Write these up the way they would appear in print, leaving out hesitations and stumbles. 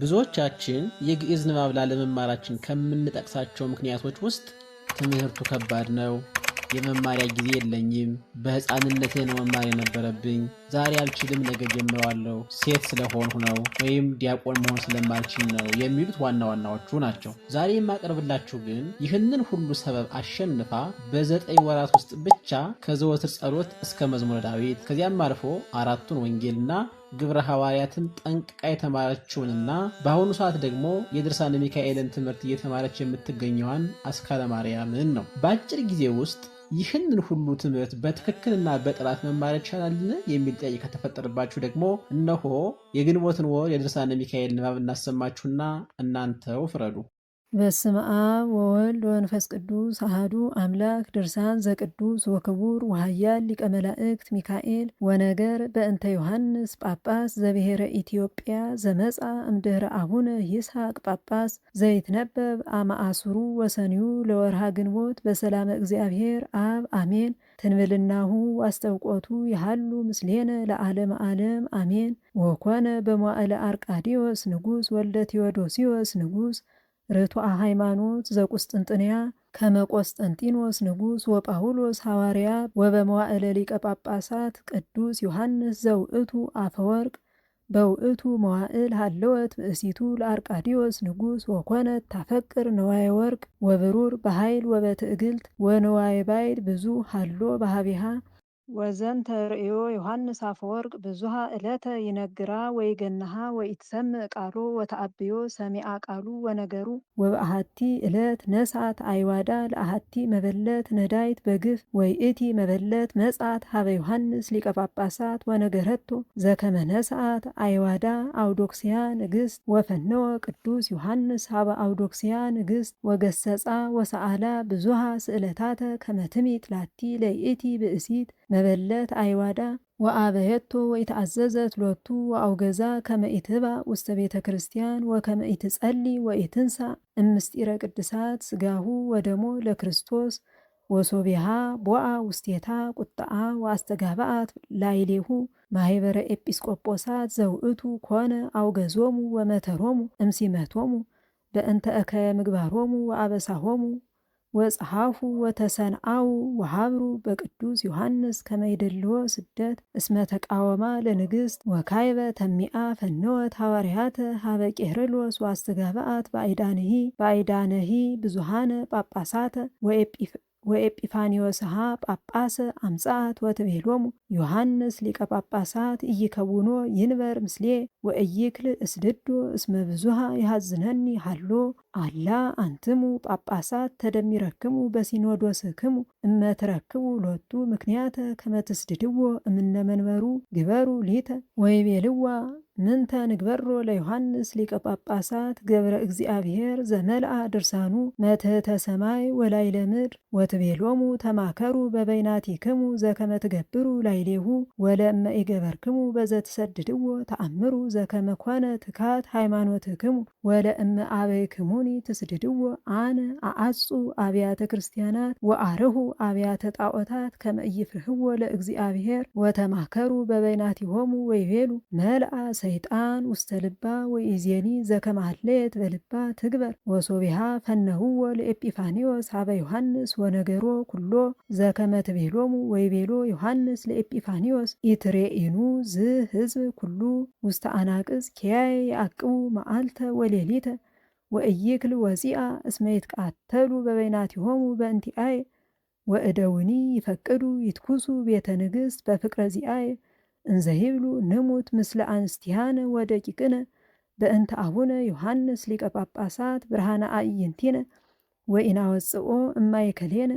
ብዙዎቻችን የግዕዝ ንባብ ላለመማራችን ከምንጠቅሳቸው ምክንያቶች ውስጥ ትምህርቱ ከባድ ነው፣ የመማሪያ ጊዜ የለኝም፣ በሕፃንነቴ ነው መማር የነበረብኝ፣ ዛሬ አልችልም ነገ ጀምረዋለሁ፣ ሴት ስለሆንሁ ነው፣ ወይም ዲያቆን መሆን ስለማልችል ነው የሚሉት ዋና ዋናዎቹ ናቸው። ዛሬ የማቀርብላችሁ ግን ይህንን ሁሉ ሰበብ አሸንፋ በ9 ወራት ውስጥ ብቻ ከዘወትር ጸሎት እስከ መዝሙረ ዳዊት ከዚያም አልፎ አራቱን ወንጌልና ግብረ ሐዋርያትን ጠንቅቃ የተማረችውንና በአሁኑ ሰዓት ደግሞ የድርሳነ ሚካኤልን ትምህርት እየተማረች የምትገኘዋን አስካለ ማርያምን ነው። በአጭር ጊዜ ውስጥ ይህንን ሁሉ ትምህርት በትክክልና በጥራት መማር ይቻላልን የሚል ጥያቄ ከተፈጠረባችሁ ደግሞ እነሆ የግንቦትን ወር የድርሳነ ሚካኤል ንባብ እናሰማችሁና እናንተው ፍረዱ። በስመ አብ ወወልድ ወመንፈስ ቅዱስ አሐዱ አምላክ። ድርሳን ዘቅዱስ ወክቡር ወኃያል ሊቀ መላእክት ሚካኤል ወነገር በእንተ ዮሐንስ ጳጳስ ዘብሔረ ኢትዮጵያ ዘመጻ እምድኅረ አቡነ ይስሐቅ ጳጳስ ዘይትነበብ አመአስሩ ወሰኒዩ ለወርሃ ግንቦት በሰላመ እግዚአብሔር አብ አሜን። ትንብልናሁ ዋስተውቆቱ ያሃሉ ምስሌነ ለዓለመ ዓለም አሜን። ወኮነ በመዋዕለ አርቃዲዮስ ንጉሥ ወልደ ቴዎዶሲዮስ ንጉሥ ርቱዐ ሃይማኖት ዘቁስጥንጥንያ ከመቆስጠንጢኖስ ንጉሥ ወጳውሎስ ሐዋርያ ወበመዋዕለ ሊቀ ጳጳሳት ቅዱስ ዮሐንስ ዘውእቱ አፈወርቅ በውእቱ መዋዕል ሃለወት ብእሲቱ ለአርቃዲዮስ ንጉሥ ወኮነት ታፈቅር ነዋየ ወርቅ ወብሩር በኃይል ወበትዕግልት ወነዋየ ባይድ ብዙ ሃሎ ባህቢሃ ወዘንተ ርእዮ ዮሐንስ አፈወርቅ ብዙሃ ዕለተ ይነግራ ወይገናሃ ወኢትሰምዕ ቃሎ ወተአብዮ ሰሚዓ ቃሉ ወነገሩ ወበአሐቲ ዕለት ነሳት አይዋዳ ለአሐቲ መበለት ነዳይት በግፍ ወይእቲ መበለት መጻት ሀበ ዮሐንስ ሊቀ ጳጳሳት ወነገረቶ ዘከመ ነሳት አይዋዳ አውዶክስያ ንግሥት ወፈነወ ቅዱስ ዮሐንስ ሀበ አውዶክስያ ንግሥት ወገሰጻ ወሰአላ ብዙሃ ስእለታተ ከመትሚት ላቲ ለይእቲ ብእሲት መበለት አይዋዳ ወአበየቶ ወኢትአዘዘት ሎቱ ወአውገዛ ከመ ኢትብአ ውስተ ቤተ ክርስቲያን ወከመ ኢትጸሊ ወኢትንሣ እምስጢረ ቅድሳት ሥጋሁ ወደሞ ለክርስቶስ ወሶቢሃ ቦአ ውስቴታ ቁጣአ ወአስተጋብአት ላይሌሁ ማኅበረ ኤጲስቆጶሳት ዘውእቱ ኮነ አውገዞሙ ወመተሮሙ እምሲመቶሙ በእንተ እከየ ምግባሮሙ ወአበሳሆሙ ወጸሐፉ ወተሰንአው ወሃብሩ በቅዱስ ዮሐንስ ከመይደልዎ ስደት እስመ ተቃወማ ለንግሥት ወካይበ ተሚአ ፈነወት ሐዋርያተ ሀበ ቄርሎስ ወአስተጋብአት በአይዳነሂ ብዙሃነ ጳጳሳተ ወኤጲፋኒዮስሃ ጳጳሰ አምጻት ወትቤሎሙ ዮሐንስ ሊቀ ጳጳሳት ኢይከውኖ ይንበር ምስሌ ወኢይክል እስድዶ እስመ ብዙሃ ይሃዝነኒ ሃሎ አላ አንትሙ ጳጳሳት ተደሚረክሙ በሲኖዶስክሙ እመትረክቡ ሎቱ ምክንያተ ከመትስድድዎ እምነ መንበሩ ግበሩ ሊተ ወይቤልዋ ምንተ ንግበሮ ለዮሐንስ ሊቀ ጳጳሳት ገብረ እግዚአብሔር ዘመልአ ድርሳኑ መትሕተ ሰማይ ወላይለ ምድር ወትቤሎሙ ተማከሩ በበይናቲክሙ ዘከመ ትገብሩ ላይሌሁ ወለእመ ኢገበርክሙ በዘትሰድድዎ ተአምሩ ዘከመ ኮነ ትካት ሃይማኖትክሙ ወለእመ አበይክሙኒ ትስድድዎ አነ አአጹ አብያተ ክርስቲያናት ወአርሁ አብያተ ጣዖታት ከመ ኢይፍርህዎ ለእግዚአብሔር ወተማከሩ በበይናቲሆሙ ወይቤሉ መልአ ሰይጣን ውስተ ልባ ወኢዜኒ ዘከመ ሀለየት በልባ ትግበር ወሶቢሃ ፈነህዎ ለኤጲፋኒዮስ ሀበ ዮሐንስ ወነገሮ ኩሎ ዘከመ ትቤሎሙ ወይቤሎ ዮሐንስ ለኤጲፋኒዮስ ኢትሬኢኑ ዝ ህዝብ ኩሉ ውስተ አናቅጽ ኪያየ ያዕቅቡ መዓልተ ወሌሊተ ወኢይክል ወፂአ እስመ ይትቃተሉ በበይናቲሆሙ በእንቲአየ ወእደውኒ ይፈቅዱ ይትኩሱ ቤተ ንግሥት በፍቅረ ዚአየ እንዘይብሉ ንሙት ምስለ አንስቲሃነ ወደቂቅነ በእንተ አቡነ ዮሐንስ ሊቀ ጳጳሳት ብርሃነ አዕይንቲነ ወኢናወፅኦ እማይከሌነ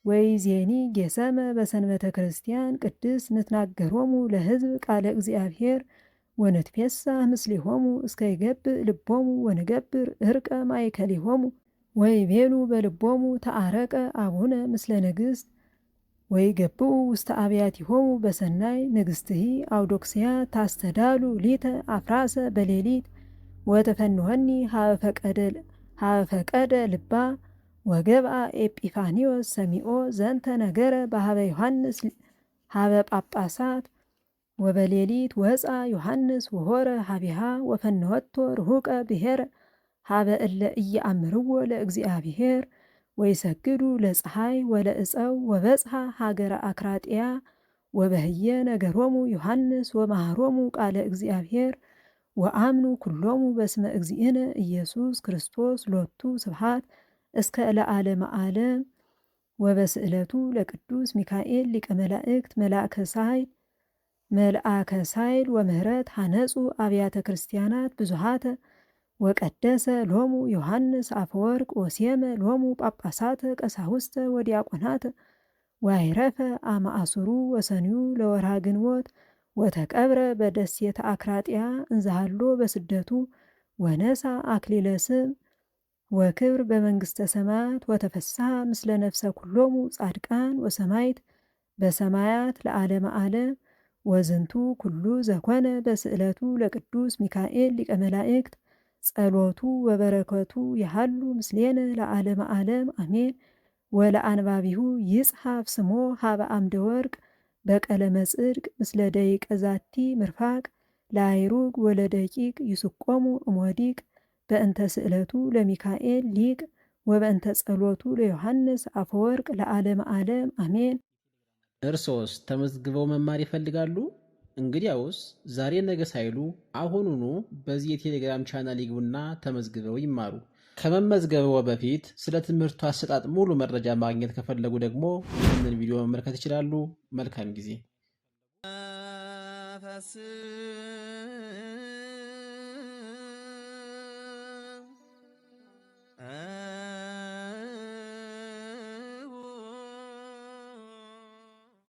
ወኢዜኒ ጌሰመ በሰንበተ ክርስቲያን ቅድስ ንትናገሮሙ ለሕዝብ ቃለ እግዚአብሔር ወንትፌሳህ ምስሌሆሙ እስከ ይገብእ ልቦሙ ወንገብር እርቀ ማእከሌሆሙ ወይቤሉ በልቦሙ ተአረቀ አቡነ ምስለ ንግሥት ወይገብኡ ውስተ አብያቲሆሙ በሰናይ ንግሥትሂ አውዶክስያ ታስተዳሉ ሊተ አፍራሰ በሌሊት ወተፈንወኒ ሀበ ፈቀደ ልባ ወገብአ ኤጲፋኒዮስ ሰሚኦ ዘንተ ነገረ በሀበ ዮሐንስ ሀበ ጳጳሳት ወበሌሊት ወፃ ዮሐንስ ወሆረ ሀቢሃ ወፈነወቶ ርሁቀ ብሔረ ሀበ እለ ኢየአምርዎ ለእግዚአብሔር ወይሰግዱ ለፀሐይ ወለእፀው ወበጽሐ ሀገረ አክራጥያ ወበህየ ነገሮሙ ዮሐንስ ወመሃሮሙ ቃለ እግዚአብሔር ወአምኑ ኩሎሙ በስመ እግዚእነ ኢየሱስ ክርስቶስ ሎቱ ስብሐት እስከ ለዓለመ ዓለም። ወበስዕለቱ ለቅዱስ ሚካኤል ሊቀ መላእክት መልአከ ሳይል ወምህረት ሐነጹ አብያተ ክርስቲያናት ብዙሃተ ወቀደሰ ሎሙ ዮሐንስ አፈወርቅ ወሴመ ሎሙ ጳጳሳተ ቀሳውስተ ወዲያቆናተ ወአይረፈ አማአሱሩ ወሰንዩ ለወርሃ ግንቦት ወተቀብረ በደሴተ አክራጥያ እንዛሃሎ በስደቱ ወነሳ አክሊለ ስም ወክብር በመንግሥተ ሰማያት ወተፈስሐ ምስለ ነፍሰ ኩሎሙ ጻድቃን ወሰማይት በሰማያት ለዓለመ ዓለም። ወዝንቱ ኩሉ ዘኮነ በስዕለቱ ለቅዱስ ሚካኤል ሊቀ መላእክት ጸሎቱ ወበረከቱ ያሃሉ ምስሌነ ለዓለመ ዓለም አሜን። ወለአንባቢሁ ይጽሐፍ ስሞ ሀበ አምደ ወርቅ በቀለመ ጽድቅ ምስለ ደቂቀ ዛቲ ምርፋቅ ለአይሩግ ወለደቂቅ ይስቆሙ እሞዲቅ በእንተ ስዕለቱ ለሚካኤል ሊቅ ወበእንተ ጸሎቱ ለዮሐንስ አፈወርቅ ለዓለመ ዓለም አሜን። እርሶስ ተመዝግበው መማር ይፈልጋሉ? እንግዲያውስ ዛሬ ነገ ሳይሉ አሁኑኑ በዚህ የቴሌግራም ቻናል ይግቡና ተመዝግበው ይማሩ። ከመመዝገብዎ በፊት ስለ ትምህርቱ አሰጣጥ ሙሉ መረጃ ማግኘት ከፈለጉ ደግሞ ይህንን ቪዲዮ መመልከት ይችላሉ። መልካም ጊዜ።